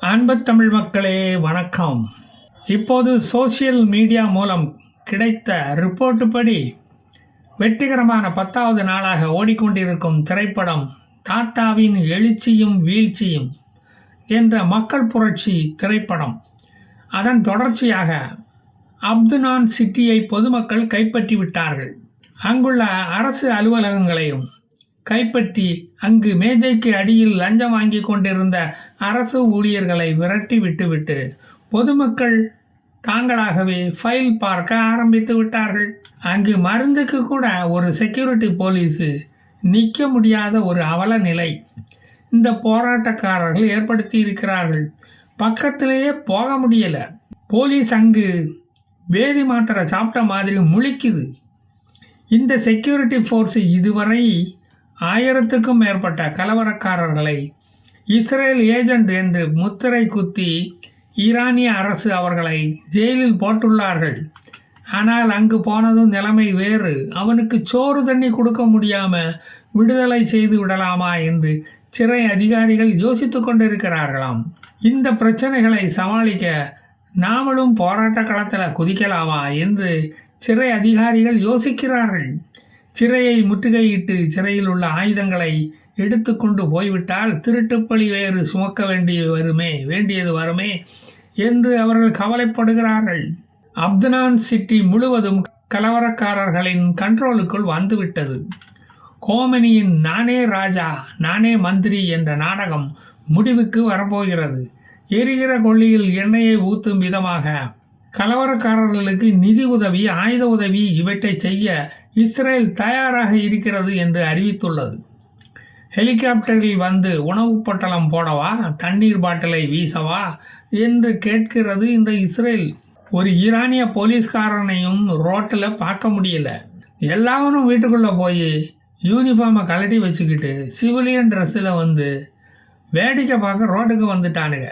அன்பு தமிழ் மக்களே வணக்கம். இப்போது சோசியல் மீடியா மூலம் கிடைத்த ரிப்போர்ட் படி வெற்றிகரமான 10வது நாளாக ஓடிக்கொண்டிருக்கும் திரைப்படம் தாத்தாவின் எழுச்சியும் வீழ்ச்சியும் என்ற மக்கள் புரட்சி திரைப்படம். அதன் தொடர்ச்சியாக அப்துனான் சிட்டியை பொதுமக்கள் கைப்பற்றி விட்டார்கள். அங்குள்ள அரசு அலுவலகங்களையும் கைப்பற்றி அங்கு மேஜைக்கு அடியில் லஞ்சம் வாங்கி கொண்டிருந்த அரசு ஊழியர்களை விரட்டி விட்டுவிட்டு பொதுமக்கள் தாங்களாகவே ஃபைல் பார்க்க ஆரம்பித்து விட்டார்கள். அங்கு மருந்துக்கு கூட ஒரு செக்யூரிட்டி போலீஸு நிற்க முடியாத ஒரு அவல நிலை இந்த போராட்டக்காரர்கள் ஏற்படுத்தி இருக்கிறார்கள். பக்கத்திலேயே போக முடியல. போலீஸ் அங்கு வேதி மாத்திரை சாப்பிட்ட மாதிரி முழிக்குது. இந்த செக்யூரிட்டி ஃபோர்ஸ் இதுவரை 1000க்கும் மேற்பட்ட கலவரக்காரர்களை இஸ்ரேல் ஏஜென்ட் என்று முத்திரை குத்தி ஈரானிய அரசு அவர்களை ஜெயிலில் போட்டுள்ளார்கள். ஆனால் அங்கு போனதும் நிலைமை வேறு. அவனுக்கு சோறு தண்ணி கொடுக்க முடியாமல் விடுதலை செய்து விடலாமா என்று சிறை அதிகாரிகள் யோசித்து கொண்டிருக்கிறார்களாம். இந்த பிரச்சனைகளை சமாளிக்க நாமளும் போராட்ட களத்தில் குதிக்கலாமா என்று சிறை அதிகாரிகள் யோசிக்கிறார்கள். சிறையை முற்றுகையிட்டு சிறையில் உள்ள ஆயுதங்களை எடுத்து கொண்டு போய்விட்டால் திருட்டுப்பழி வேறு சுமக்க வேண்டியது வருமே என்று அவர்கள் கவலைப்படுகிறார்கள். அப்துனான் சிட்டி முழுவதும் கலவரக்காரர்களின் கண்ட்ரோலுக்குள் வந்துவிட்டது. கோமனியின் நானே ராஜா நானே மந்திரி என்ற நாடகம் முடிவுக்கு வரப்போகிறது. எரிகிற கொள்ளியில் எண்ணெயை ஊற்றும் விதமாக கலவரக்காரர்களுக்கு நிதி உதவி, ஆயுத உதவி இவற்றை செய்ய இஸ்ரேல் தயாராக இருக்கிறது என்று அறிவித்துள்ளது. ஹெலிகாப்டரில் வந்து உணவு பொட்டலம் போடவா, தண்ணீர் பாட்டிலை வீசவா என்று கேட்கிறது இந்த இஸ்ரேல். ஒரு ஈரானிய போலீஸ்காரனையும் ரோட்டில் பார்க்க முடியல. எல்லாரும் வீட்டுக்குள்ளே போய் யூனிஃபார்மை கழட்டி வச்சுக்கிட்டு சிவிலியன் ட்ரெஸ்ஸில் வந்து வேடிக்கை பார்க்க ரோட்டுக்கு வந்துட்டானுங்க.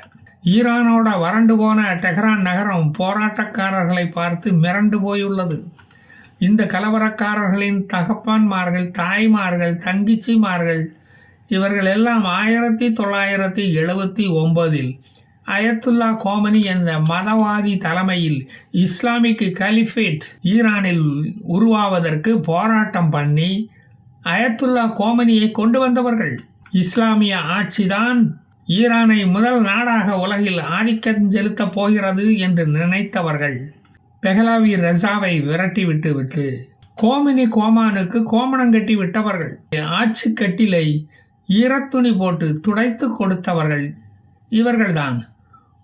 ஈரானோட வறண்டு போன டெஹ்ரான் நகரம் போராட்டக்காரர்களை பார்த்து மிரண்டு போயுள்ளது. இந்த கலவரக்காரர்களின் தகப்பான்மார்கள், தாய்மார்கள், தங்கிச்சிமார்கள் இவர்கள் எல்லாம் 1979 அயத்துல்லா கோமனி என்ற மதவாதி தலைமையில் இஸ்லாமிக் கலிஃபேட் ஈரானில் உருவாவதற்கு போராட்டம் பண்ணி அயத்துல்லா கோமனியை கொண்டு வந்தவர்கள். இஸ்லாமிய ஆட்சிதான் ஈரானை முதல் நாடாக உலகில் ஆதிக்கம் செலுத்தப் போகிறது என்று நினைத்தவர்கள் பெஹ்லவி ரஸாவை விரட்டி விட்டு கோமினி கோமானுக்கு கோமணம் கட்டி விட்டவர்கள். ஆட்சி கட்டிலை ஈரத்துணி போட்டு துடைத்து கொடுத்தவர்கள் இவர்கள்தான்.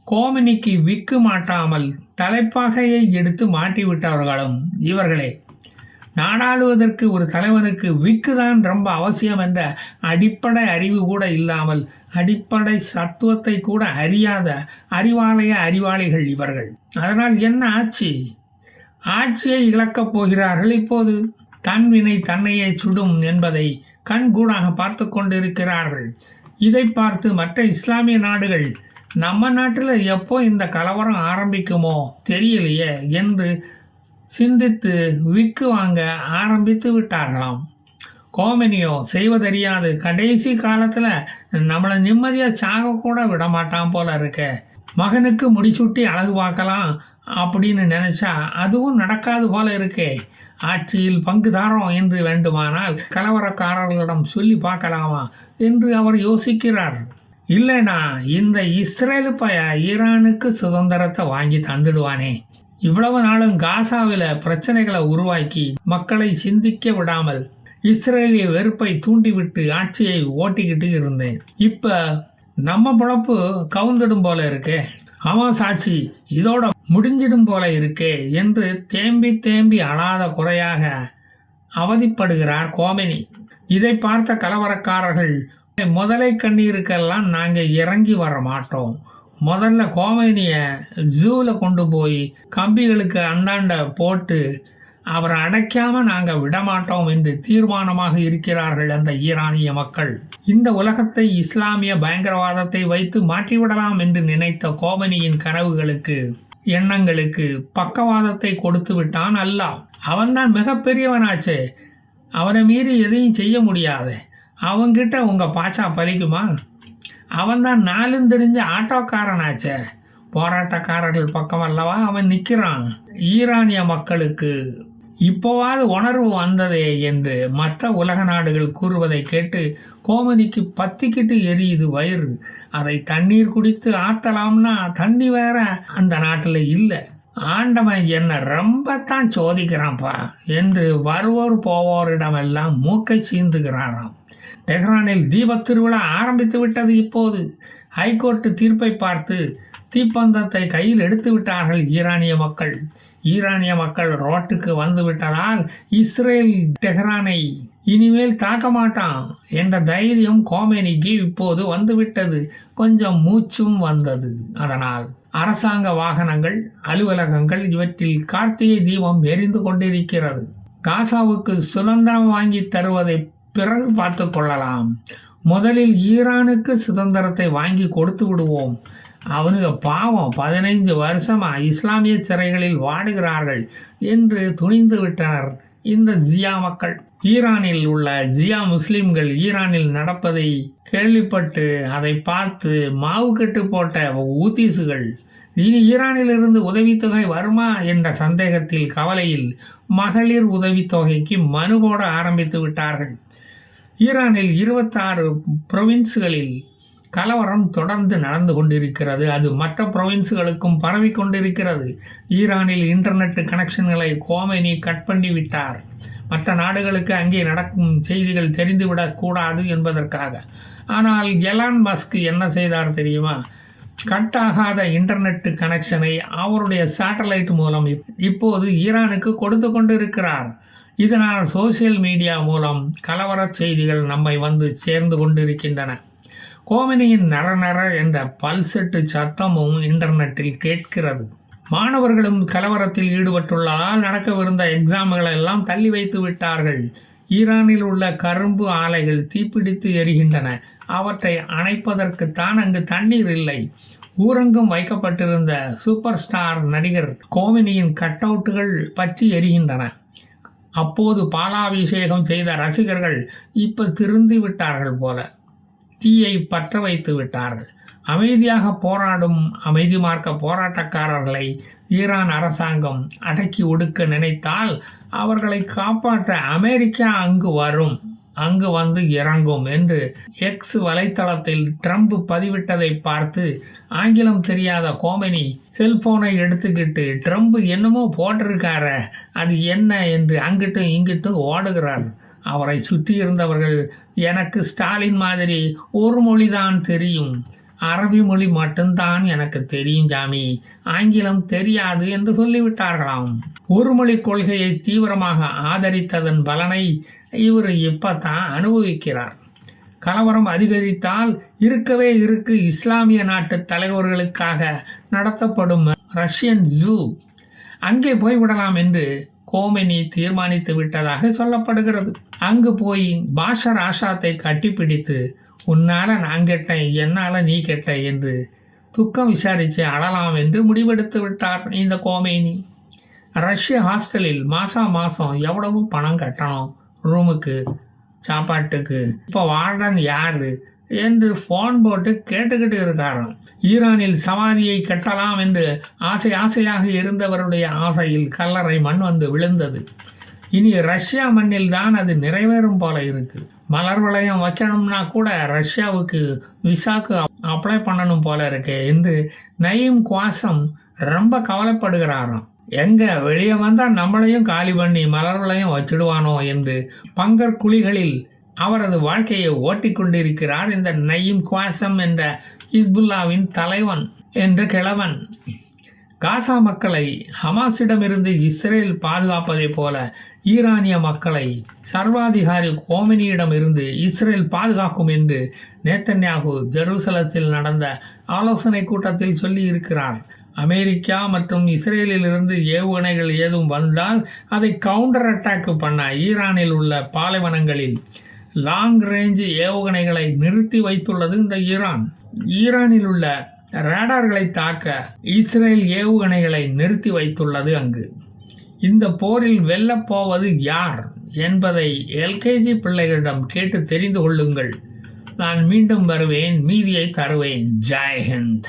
கோமினிக்கு விக்கு மாட்டாமல் தலைப்பாகையை எடுத்து மாட்டிவிட்டவர்களும் இவர்களே. நாடாளுவதற்கு ஒரு தலைவனுக்கு விக்கு தான் ரொம்ப அவசியம் என்ற அடிப்படை அறிவு கூட இல்லாமல் அடிப்படை சத்துவத்தை கூட அறியாத அறிவாளிகள் இவர்கள். அதனால் என்ன ஆட்சி? ஆட்சியை இழக்கப் போகிறார்கள். இப்போது தன்வினை தன்னையே சுடும் என்பதை கண்கூடாக பார்த்து கொண்டிருக்கிறார்கள். இதை பார்த்து மற்ற இஸ்லாமிய நாடுகள் நம்ம நாட்டில் எப்போ இந்த கலவரம் ஆரம்பிக்குமோ தெரியலையே என்று சிந்தித்து விக்கு வாங்க ஆரம்பித்து விட்டார்களாம். கோமனியோ செய்வதறியாது கடைசி காலத்தில் நம்மளை நிம்மதியாக சாக கூட விடமாட்டான் போல இருக்க. மகனுக்கு முடிசூட்டி அழகு பார்க்கலாம் அப்படின்னு நினச்சா அதுவும் நடக்காது போல இருக்கே. ஆட்சியில் பங்குதாரம் என்று வேண்டுமானால் கலவரக்காரர்களிடம் சொல்லி பார்க்கலாமா என்று அவர் யோசிக்கிறார். இல்லைனா இந்த இஸ்ரேலு ஈரானுக்கு சுதந்திரத்தை வாங்கி தந்துடுவானே. இவ்வளவு நாளும் காசாவில் பிரச்சனைகளை உருவாக்கி மக்களை சிந்திக்க விடாமல் இஸ்ரேலிய வெறுப்பை தூண்டிவிட்டு ஆட்சியை ஓட்டிக்கிட்டு இருந்தேன். இப்போ நம்ம பொழப்பு கவுந்திடும் போல இருக்கே, ஹமாஸ் ஆட்சி இதோட முடிஞ்சிடும் போல இருக்கே என்று தேம்பி அழாத குறையாக அவதிப்படுகிறார் கோமெனி. இதை பார்த்த கலவரக்காரர்கள் முதலை கண்ணீருக்கெல்லாம் நாங்கள் இறங்கி வர மாட்டோம், முதல்ல கோமேனியை ஜூவில் கொண்டு போய் கம்பிகளுக்கு அந்தாண்ட போட்டு அவரை அடைக்காம நாங்கள் விடமாட்டோம் என்று தீர்மானமாக இருக்கிறார்கள் அந்த ஈரானிய மக்கள். இந்த உலகத்தை இஸ்லாமிய பயங்கரவாதத்தை வைத்து மாற்றிவிடலாம் என்று நினைத்த கோமனியின் கனவுகளுக்கு எண்ணங்களுக்கு பக்கவாதத்தை கொடுத்து விட்டான் அல்லாஹ். அவன்தான் மிகப்பெரியவனாச்சே, அவனை மீறி எதையும் செய்ய முடியாது. அவங்கிட்ட உங்கள் பாச்சா பலிக்குமா? அவன்தான் நாலும் தெரிஞ்ச ஆட்டோக்காரனாச்சே. போராட்டக்காரர்கள் பக்கம் அல்லவா அவன் நிற்கிறான். ஈரானிய மக்களுக்கு இப்போவாது உணர்வு வந்ததே என்று மற்ற உலக நாடுகள் கூறுவதை கேட்டு கோமதிக்கு பத்திக்கிட்டு எரியுது வயிறு. அதை தண்ணீர் குடித்து ஆத்தலாம்னா தண்ணி வேற அந்த நாட்டில் இல்லை. ஆண்டவன் என்ன ரொம்பத்தான் சோதிக்கிறான்ப்பா என்று வருவோர் போவோரிடமெல்லாம் மூக்கை சீந்துகிறாராம். டெஹ்ரானில் தீபத் திருவிழா ஆரம்பித்து விட்டது. இப்போது ஹைகோர்ட் தீர்ப்பை பார்த்து தீப்பந்தத்தை கையில் எடுத்து விட்டார்கள் ஈரானிய மக்கள். ஈரானிய மக்கள் ரோட்டுக்கு வந்து விட்டதால் இஸ்ரேல் டெஹ்ரானை இனிமேல் தாக்க மாட்டான் என்ற தைரியம் கோமேனிக்கு இப்போது வந்துவிட்டது. கொஞ்சம் மூச்சும் வந்தது. அதனால் அரசாங்க வாகனங்கள், அலுவலகங்கள் இவற்றில் கார்த்திகை தீபம் எரிந்து கொண்டிருக்கிறது. காசாவுக்கு சுதந்திரம் வாங்கி தருவதை பிறகு பார்த்து கொள்ளலாம். முதலில் ஈரானுக்கு சுதந்திரத்தை வாங்கி கொடுத்து விடுவோம். அவனுக்கு பாவம் 15 வருஷமா இஸ்லாமிய சிறைகளில் வாடுகிறார்கள் என்று துணிந்து விட்டனர் இந்த ஜியா மக்கள். ஈரானில் உள்ள ஜியா முஸ்லிம்கள் ஈரானில் நடப்பதை கேள்விப்பட்டு அதை பார்த்து மாவு கட்டு போட்ட ஊத்தீசுகள் இனி ஈரானிலிருந்து உதவித்தொகை வருமா என்ற சந்தேகத்தில் கவலையில் மகளிர் உதவித்தொகைக்கு மனு போட ஆரம்பித்து விட்டார்கள். ஈரானில் 26 புரோவின்ஸ்களில் கலவரம் தொடர்ந்து நடந்து கொண்டிருக்கிறது. அது மற்ற புரோவின்ஸ்களுக்கும் பரவி கொண்டிருக்கிறது. ஈரானில் இன்டர்நெட் கனெக்ஷன்களை கோமேனி கட் பண்ணி விட்டார். மற்ற நாடுகளுக்கு அங்கே நடக்கும் செய்திகள் தெரிந்துவிடக் கூடாது என்பதற்காக. ஆனால் எலான் மஸ்க் என்ன செய்தார் தெரியுமா? கட் ஆகாத இன்டர்நெட் கனெக்ஷனை அவருடைய சேட்டலைட் மூலம் இப்போது ஈரானுக்கு கொடுத்து கொண்டிருக்கிறார். இதனால் சோசியல் மீடியா மூலம் கலவர செய்திகள் நம்மை வந்து சேர்ந்து கொண்டிருக்கின்றன. கோமேனியின் நர என்ற பல்செட்டு சத்தமும் இன்டர்நெட்டில் கேட்கிறது. மாணவர்களும் கலவரத்தில் ஈடுபட்டுள்ளதால் நடக்கவிருந்த எக்ஸாம்களை எல்லாம் தள்ளி வைத்து விட்டார்கள். ஈரானில் உள்ள கரும்பு ஆலைகள் தீப்பிடித்து எரிகின்றன. அவற்றை அணைப்பதற்குத்தான் அங்கு தண்ணீர் இல்லை. ஊரங்கும் வைக்கப்பட்டிருந்த சூப்பர் ஸ்டார் நடிகர் கோமேனியின் கட் அவுட்டுகள் பற்றி எரிகின்றன. அப்போது பாலாபிஷேகம் செய்த ரசிகர்கள் இப்ப திருந்தி விட்டார்கள் போல தீயை பற்ற வைத்து விட்டார்கள். அமைதியாக போராடும் அமைதி மார்க்க போராட்டக்காரர்களை ஈரான் அரசாங்கம் அடக்கி ஒடுக்க நினைத்தால் அவர்களை காப்பாற்ற அமெரிக்கா அங்கு வரும், அங்கு வந்து இறங்கும் என்று எக்ஸ் வலைத்தளத்தில் ட்ரம்ப் பதிவிட்டதை பார்த்து ஆங்கிலம் தெரியாத கோமேனி செல்போனை எடுத்துக்கிட்டு ட்ரம்ப் என்னமோ போட்டிருக்கார அது என்ன என்று அங்கிட்டும் இங்கிட்டும் ஓடுகிறார். அவரை சுற்றி இருந்தவர்கள் எனக்கு ஸ்டாலின் மாதிரி ஒரு மொழிதான் தெரியும், அரபி மொழி மட்டும்தான் எனக்கு தெரியும் ஜாமி, ஆங்கிலம் தெரியாது என்று சொல்லிவிட்டார்களாம். ஒரு மொழி கொள்கையை தீவிரமாக ஆதரித்ததன் பலனை இவர் இப்பத்தான் அனுபவிக்கிறார். கலவரம் அதிகரித்தால் இருக்கவே இருக்கு இஸ்லாமிய நாட்டு தலைவர்களுக்காக நடத்தப்படும் ரஷ்யன் ஜூ, அங்கே போய்விடலாம் என்று கோமேனி தீர்மானித்து விட்டதாக சொல்லப்படுகிறது. அங்கு போய் பாஷர் ஆசாத்தை கட்டிப்பிடித்து உன்னால நான் கெட்டேன், என்னால நீ கெட்ட என்று துக்கம் விசாரித்து அழலாம் என்று முடிவெடுத்து விட்டார் இந்த கோமேனி. ரஷ்ய ஹாஸ்டலில் மாதம் எவ்வளவு பணம் கட்டணும், ரூமுக்கு, சாப்பாட்டுக்கு, இப்போ வார்டன் யாரு என்று ஃபோன் போட்டு கேட்டுக்கிட்டு இருக்காராம். ஈரானில் சமாதியை கட்டலாம் என்று ஆசையாக இருந்தவருடைய ஆசையில் கல்லறை மண் வந்து விழுந்தது. இனி ரஷ்யா மண்ணில் தான் அது நிறைவேறும் போல இருக்கு. மலர் வளையம் வைக்கணும்னா கூட ரஷ்யாவுக்கு விசாக்கு அப்ளை பண்ணணும் போல இருக்கு என்று நயீம் குவாசம் ரொம்ப கவலைப்படுகிறாராம். எங்க வெளியே வந்தால் நம்மளையும் காலி பண்ணி மலர் வளையம் வச்சிடுவானோ என்று பங்கர் குழிகளில் அவரது வாழ்க்கையை ஓட்டிக்கொண்டிருக்கிறார் இந்த நயீம் குவாசம் என்ற ஹிஸ்புல்லாவின் தலைவன் என்ற கிழவன். காசா மக்களை ஹமாஸிடமிருந்து இஸ்ரேல் பாதுகாப்பதை போல ஈரானிய மக்களை சர்வாதிகாரி கோமேனியிடமிருந்து இஸ்ரேல் பாதுகாக்கும் என்று நேத்தன்யாகு ஜெருசலத்தில் நடந்த ஆலோசனை கூட்டத்தில் சொல்லி இருக்கிறார். அமெரிக்கா மற்றும் இஸ்ரேலிலிருந்து ஏவுகணைகள் ஏதும் வந்தால் அதை கவுண்டர் அட்டாக் பண்ண ஈரானில் உள்ள பாலைவனங்களில் லாங் ரேஞ்ச் ஏவுகணைகளை நிறுத்தி வைத்துள்ளது இந்த ஈரான். ஈரானில் உள்ள ரேடார்களை தாக்க இஸ்ரேல் ஏவுகணைகளை நிறுத்தி வைத்துள்ளது அங்கு. இந்த போரில் வெல்லப்போவது யார் என்பதை எல்கேஜி பிள்ளைகளிடம் கேட்டு தெரிந்து கொள்ளுங்கள். நான் மீண்டும் வருவேன், மீதியை தருவேன். ஜெய் ஹிந்த்.